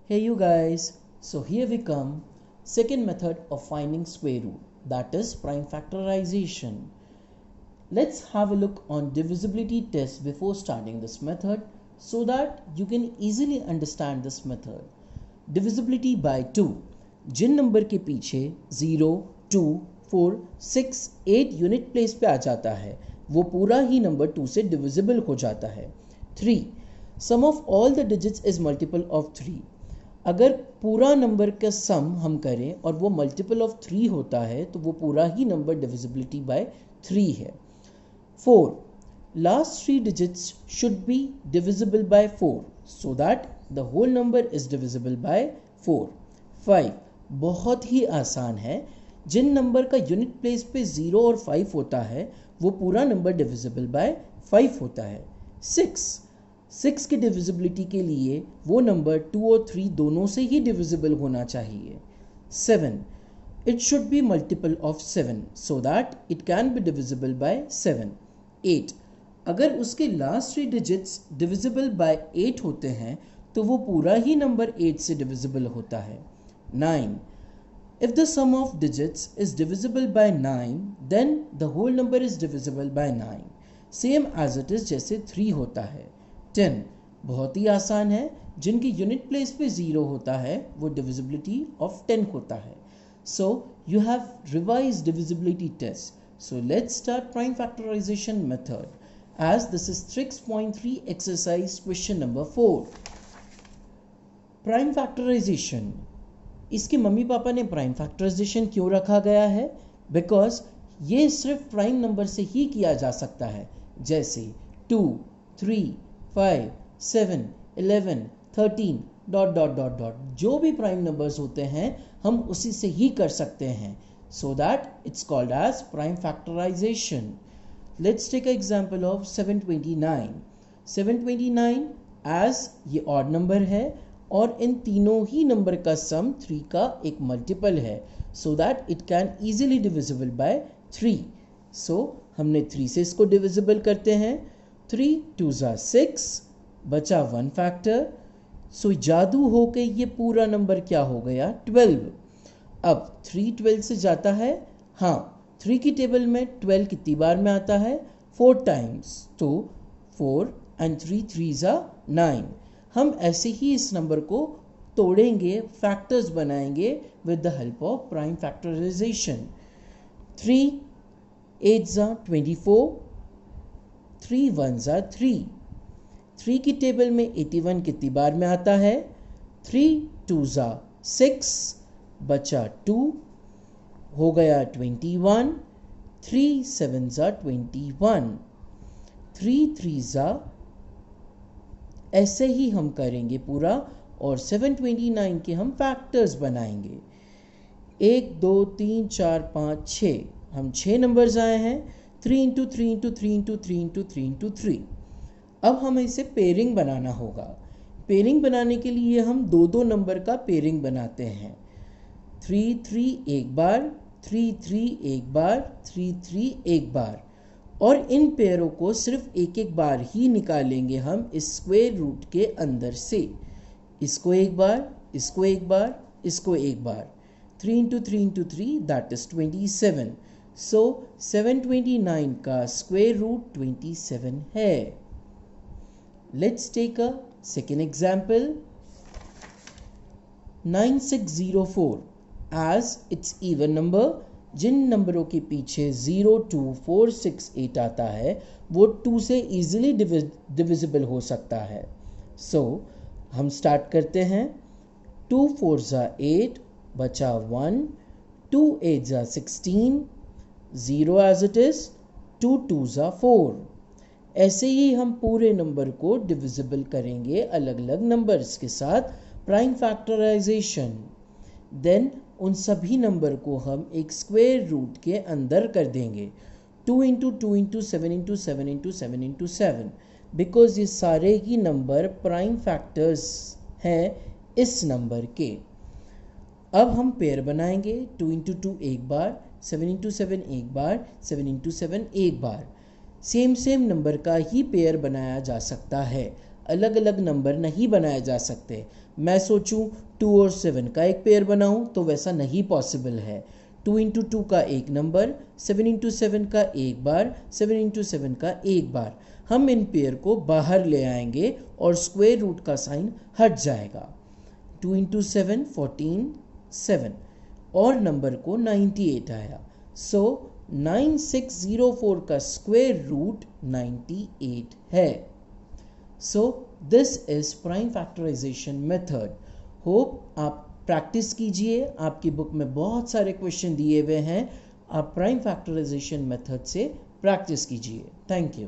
Hey you guys, so here we come, second method of finding square root, that is prime factorization. Let's have a look on divisibility test before starting this method so that you can easily understand this method. Divisibility by 2, जिन number के पीछे 0, 2, 4, 6, 8 unit place पे आ जाता है वो पूरा ही number 2 से divisible हो जाता है. 3, sum of all the digits is multiple of 3. अगर पूरा नंबर का सम हम करें और वो मल्टीपल ऑफ 3 होता है तो वो पूरा ही नंबर डिविजिबिलिटी बाय 3 है. 4, last 3 digits should be divisible by 4 so that the whole number is divisible by 4. 5, बहुत ही आसान है, जिन नंबर का यूनिट प्लेस पे 0 और 5 होता है वो पूरा नंबर डिविजिबल बाय 5 होता है. 6 की डिविजिबिलिटी के लिए वो नंबर 2 और 3 दोनों से ही डिविजिबल होना चाहिए. 7, it should be multiple of 7 so that it can be divisible by 7. 8, अगर उसके लास्ट 3 डिजिट्स डिविजिबल बाय 8 होते हैं तो वो पूरा ही नंबर 8 से डिविजिबल होता है. 9, if the sum of digits is divisible by 9 then the whole number is divisible by 9, same as it is जैसे 3 होता है. 10, बहुत ही आसान है, जिनकी यूनिट प्लेस पे 0 होता है वो डिविजिबिलिटी ऑफ 10 होता है. So you have revised divisibility test. So let's start prime factorization method as this is 6.3 exercise question number 4. Prime factorization. इसके मम्मी पापा ने प्राइम फैक्टराइजेशन क्यों रखा गया है? बिकॉज ये सिर्फ प्राइम नंबर से ही किया जा सकता है, जैसे 2, 3, 5, 7, 11, 13 डॉट डॉट डॉट डॉट, जो भी प्राइम नंबर्स होते हैं हम उसी से ही कर सकते हैं. So that it's called as prime factorization. Let's take example of 729. 729 as ये ऑड नंबर है और इन तीनों ही नंबर का सम 3 का एक मल्टीपल है, so that it can easily divisible by 3. सो हमने 3 से इसको डिविजिबल करते हैं. 3 2 6, बचा 1 फैक्टर. सो जादू हो के ये पूरा नंबर क्या हो गया? 12. अब 3 12 से जाता है, हाँ 3 की टेबल में 12 कितनी बार में आता है? 4 टाइम्स. तो 4 एंड 3 3 9. हम ऐसे ही इस नंबर को तोड़ेंगे, फैक्टर्स बनाएंगे with the help of prime factorization. 3 8 24, 3 1 3. 3 की टेबल में 81 कितनी बार में आता है? 3 2 6, बचा 2, हो गया 21. 3 7 21, 3 3 ऐसे ही हम करेंगे पूरा और 729 के हम फैक्टर्स बनाएंगे. 1 2 3 4 5 6, हम 6 नंबर्स आए हैं. 3 into 3 into 3 into 3 into 3 into 3. अब हमें इसे पेयरिंग बनाना होगा. पेयरिंग बनाने के लिए हम दो दो नंबर का पेयरिंग बनाते हैं. 3 3 एक बार, 3 3 एक बार, 3 3 एक बार, और इन पेयरों को सिर्फ एक एक बार ही निकालेंगे हम इस स्क्वायर रूट के अंदर से. इसको एक बार, इसको एक बार, इसको एक बार. 3 into 3 into 3 that is 27. So 729 का स्क्वायर रूट 27 है. Let's take a second example. 9604 as it's even number. जिन नंबरों के पीछे 0 2 4 6 8 आता है वो 2 से इजीली डिविजिबल हो सकता है. सो हम स्टार्ट करते हैं. 2 4 8, बचा 1. 2 8 16, 0 एज इट इज. 2 2 4. ऐसे ही हम पूरे नंबर को डिविजिबल करेंगे अलग अलग नंबर्स के साथ प्राइम फैक्टराइजेशन. देन उन सभी नंबर को हम एक स्क्वायर रूट के अंदर कर देंगे. 2 into 2 into 7 into 7 into 7 into 7, because ये सारे ही नंबर प्राइम फैक्टर्स हैं इस नंबर के. अब हम पेयर बनाएंगे. 2 इंटू 2 एक बार, 7 इंटू 7 एक बार, 7 इंटू 7 एक बार. सेम नंबर का ही पेयर बनाया जा सकता है. अलग अलग नंबर नहीं बनाए जा सकते। मैं सोचूं 2 और 7 का एक पेयर बनाऊं तो वैसा नहीं पॉसिबल है। 2 इंटू 2 का एक नंबर, 7 इंटू 7 का एक बार, 7 इंटू 7 का एक बार। हम इन पेयर को बाहर ले आएंगे और स्क्वायर रूट का साइन हट जाएगा। 2 इंटू 7 14, 7 और नंबर को 98 आया। सो 9604 का स्क्वायर रूट 98 है। So this is prime factorization method. Hope आप प्रैक्टिस कीजिए, आपकी बुक में बहुत सारे क्वेश्चन दिए हुए हैं, आप प्राइम फैक्टराइजेशन मेथड से प्रैक्टिस कीजिए। Thank you.